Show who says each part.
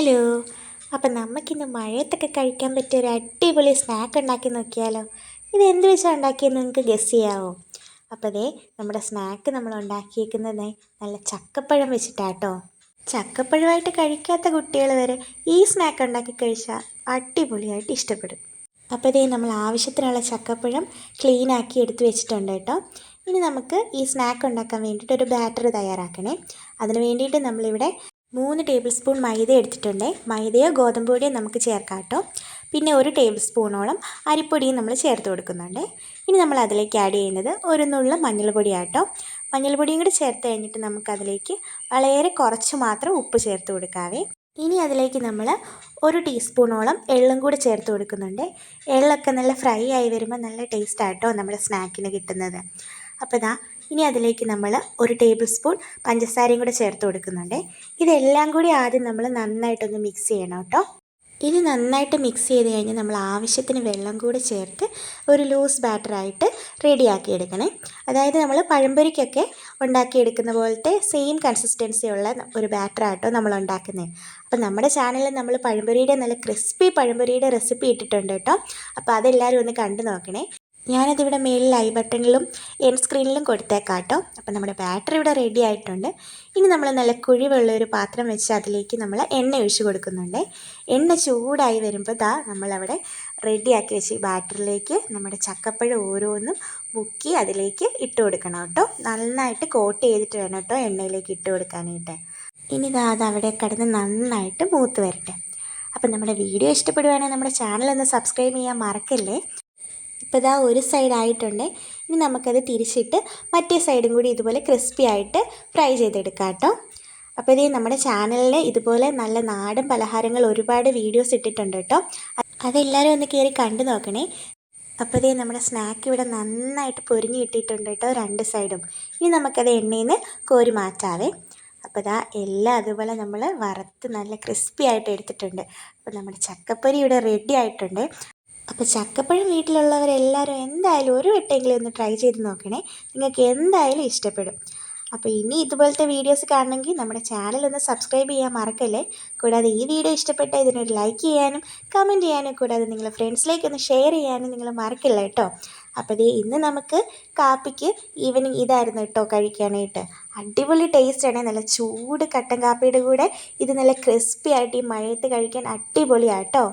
Speaker 1: Hello. അപ്പം നമുക്കിന്ന് മഴയത്തൊക്കെ കഴിക്കാൻ പറ്റിയ ഒരു അടിപൊളി സ്നാക്ക് ഉണ്ടാക്കി നോക്കിയാലോ? ഇത് എന്ത് വെച്ചാൽ ഉണ്ടാക്കിയെന്ന് നിങ്ങൾക്ക് ഗസ് ചെയ്യാവോ? അപ്പോൾ അതേ നമ്മുടെ സ്നാക്ക് നമ്മൾ ഉണ്ടാക്കിയേക്കുന്നത് നല്ല ചക്കപ്പഴം വെച്ചിട്ടാട്ടോ. ചക്കപ്പഴമായിട്ട് കഴിക്കാത്ത കുട്ടികൾ വരെ ഈ സ്നാക്ക് ഉണ്ടാക്കി കഴിച്ചാൽ അടിപൊളിയായിട്ട് ഇഷ്ടപ്പെടും. അപ്പോൾ ഇതേ നമ്മൾ ആവശ്യത്തിനുള്ള ചക്കപ്പഴം ക്ലീനാക്കി എടുത്ത് വെച്ചിട്ടുണ്ട് കേട്ടോ. ഇനി നമുക്ക് ഈ സ്നാക്ക് ഉണ്ടാക്കാൻ വേണ്ടിയിട്ട് ഒരു ബാറ്റർ തയ്യാറാക്കണേ. അതിന് വേണ്ടിയിട്ട് നമ്മളിവിടെ 3 ടേബിൾ സ്പൂൺ മൈദ എടുത്തിട്ടുണ്ട്. മൈദയോ ഗോതമ്പ് പൊടിയോ നമുക്ക് ചേർക്കാം കേട്ടോ. പിന്നെ 1 ടേബിൾ സ്പൂണോളം അരിപ്പൊടിയും നമ്മൾ ചേർത്ത് കൊടുക്കുന്നുണ്ട്. ഇനി നമ്മൾ അതിലേക്ക് ആഡ് ചെയ്യുന്നത് ഒരു നുള്ളു മഞ്ഞൾപ്പൊടിയാട്ടോ. മഞ്ഞൾപ്പൊടിയും കൂടി ചേർത്ത് കഴിഞ്ഞിട്ട് നമുക്കതിലേക്ക് വളരെ കുറച്ച് മാത്രം ഉപ്പ് ചേർത്ത് കൊടുക്കാവേ. ഇനി അതിലേക്ക് നമ്മൾ 1 ടീസ്പൂണോളം എള്ളും കൂടി ചേർത്ത് കൊടുക്കുന്നുണ്ട്. എള്ളൊക്കെ നല്ല ഫ്രൈ ആയി വരുമ്പോൾ നല്ല ടേസ്റ്റാട്ടോ നമ്മുടെ സ്നാക്കിന് കിട്ടുന്നത്. അപ്പോൾ ഇനി അതിലേക്ക് നമ്മൾ 1 ടേബിൾ സ്പൂൺ പഞ്ചസാരയും കൂടെ ചേർത്ത് കൊടുക്കുന്നുണ്ട്. ഇതെല്ലാം കൂടി ആദ്യം നമ്മൾ നന്നായിട്ടൊന്ന് മിക്സ് ചെയ്യണം കേട്ടോ. ഇത് നന്നായിട്ട് മിക്സ് ചെയ്ത് കഴിഞ്ഞ് നമ്മൾ ആവശ്യത്തിന് വെള്ളം കൂടി ചേർത്ത് ഒരു ലൂസ് ബാറ്ററായിട്ട് റെഡിയാക്കി എടുക്കണേ. അതായത് നമ്മൾ പഴംപൊരിക്കൊക്കെ ഉണ്ടാക്കിയെടുക്കുന്ന പോലത്തെ സെയിം കൺസിസ്റ്റൻസി ഉള്ള ഒരു ബാറ്ററായിട്ടോ നമ്മൾ ഉണ്ടാക്കുന്നത്. അപ്പം നമ്മുടെ ചാനലിൽ നമ്മൾ പഴംപൊരിയുടെ നല്ല ക്രിസ്പി പഴംപൊരിയുടെ റെസിപ്പി ഇട്ടിട്ടുണ്ട് കേട്ടോ. അപ്പോൾ അതെല്ലാവരും ഒന്ന് കണ്ടു നോക്കണേ. ഞാനതിവിടെ മേളിൽ ഐ ബട്ടണിലും എൻഡ് സ്ക്രീനിലും കൊടുത്തേക്കാം കേട്ടോ. അപ്പം നമ്മുടെ ബാറ്ററി ഇവിടെ റെഡി ആയിട്ടുണ്ട്. ഇനി നമ്മൾ നല്ല കുഴിവുള്ള ഒരു പാത്രം വെച്ച് അതിലേക്ക് നമ്മൾ എണ്ണ ഒഴിച്ച് കൊടുക്കുന്നുണ്ട്. എണ്ണ ചൂടായി വരുമ്പോൾ നമ്മളവിടെ റെഡിയാക്കി വെച്ച് ഈ ബാറ്ററിലേക്ക് നമ്മുടെ ചക്കപ്പഴം ഓരോന്നും മുക്കി അതിലേക്ക് ഇട്ട് കൊടുക്കണം കേട്ടോ. നന്നായിട്ട് കോട്ട് ചെയ്തിട്ട് വേണം കേട്ടോ എണ്ണയിലേക്ക് ഇട്ട് കൊടുക്കാനായിട്ട്. ഇനി അതവിടെ കിടന്ന് നന്നായിട്ട് മൂത്ത് വരട്ടെ. അപ്പം നമ്മുടെ വീഡിയോ ഇഷ്ടപ്പെടുവാണെങ്കിൽ നമ്മുടെ ചാനലൊന്ന് സബ്സ്ക്രൈബ് ചെയ്യാൻ മറക്കല്ലേ. ഇപ്പോൾ ഒരു സൈഡ് ആയിട്ടുണ്ട്. ഇനി നമുക്കത് തിരിച്ചിട്ട് മറ്റേ സൈഡും കൂടി ഇതുപോലെ ക്രിസ്പി ആയിട്ട് ഫ്രൈ ചെയ്തെടുക്കാം കേട്ടോ. അപ്പോൾ ഇതേ നമ്മുടെ ചാനലിൽ ഇതുപോലെ നല്ല നാടൻ പലഹാരങ്ങൾ ഒരുപാട് വീഡിയോസ് ഇട്ടിട്ടുണ്ട് കേട്ടോ. അതെല്ലാവരും ഒന്ന് കയറി കണ്ടു നോക്കണേ. അപ്പോൾ ഇതേ നമ്മുടെ സ്നാക്ക് ഇവിടെ നന്നായിട്ട് പൊരിഞ്ഞ് കിട്ടിയിട്ടുണ്ട് കേട്ടോ 2 സൈഡും. ഇനി നമുക്കത് എണ്ണയിൽ നിന്ന് കോരി മാറ്റാവേ. അപ്പോൾ എല്ലാം അതുപോലെ നമ്മൾ വറുത്ത് നല്ല ക്രിസ്പി ആയിട്ട് എടുത്തിട്ടുണ്ട്. അപ്പോൾ നമ്മുടെ ചക്കപ്പൊരി ഇവിടെ റെഡി ആയിട്ടുണ്ട്. അപ്പോൾ ചക്കപ്പഴം വീട്ടിലുള്ളവരെല്ലാവരും എന്തായാലും ഒരു വട്ടമെങ്കിലും ഒന്ന് ട്രൈ ചെയ്ത് നോക്കണേ. നിങ്ങൾക്ക് എന്തായാലും ഇഷ്ടപ്പെടും. അപ്പോൾ ഇനി ഇതുപോലത്തെ വീഡിയോസ് കാണണമെങ്കിൽ നമ്മുടെ ചാനലൊന്ന് സബ്സ്ക്രൈബ് ചെയ്യാൻ മറക്കല്ലേ. കൂടാതെ ഈ വീഡിയോ ഇഷ്ടപ്പെട്ടാൽ ഇതിനൊരു ലൈക്ക് ചെയ്യാനും കമൻറ്റ് ചെയ്യാനും കൂടാതെ നിങ്ങളുടെ ഫ്രണ്ട്സിലേക്കൊന്ന് ഷെയർ ചെയ്യാനും നിങ്ങൾ മറക്കില്ല കേട്ടോ. അപ്പോൾ ഇന്ന് നമുക്ക് കാപ്പിക്ക് ഈവനിങ് ഇതായിരുന്നു കേട്ടോ കഴിക്കാനായിട്ട്. അടിപൊളി ടേസ്റ്റാണ്. നല്ല ചൂട് കട്ടൻ കാപ്പിയുടെ കൂടെ ഇത് നല്ല ക്രിസ്പി ആയിട്ട് ഈ മഴയത്ത് കഴിക്കാൻ അടിപൊളിയാട്ടോ.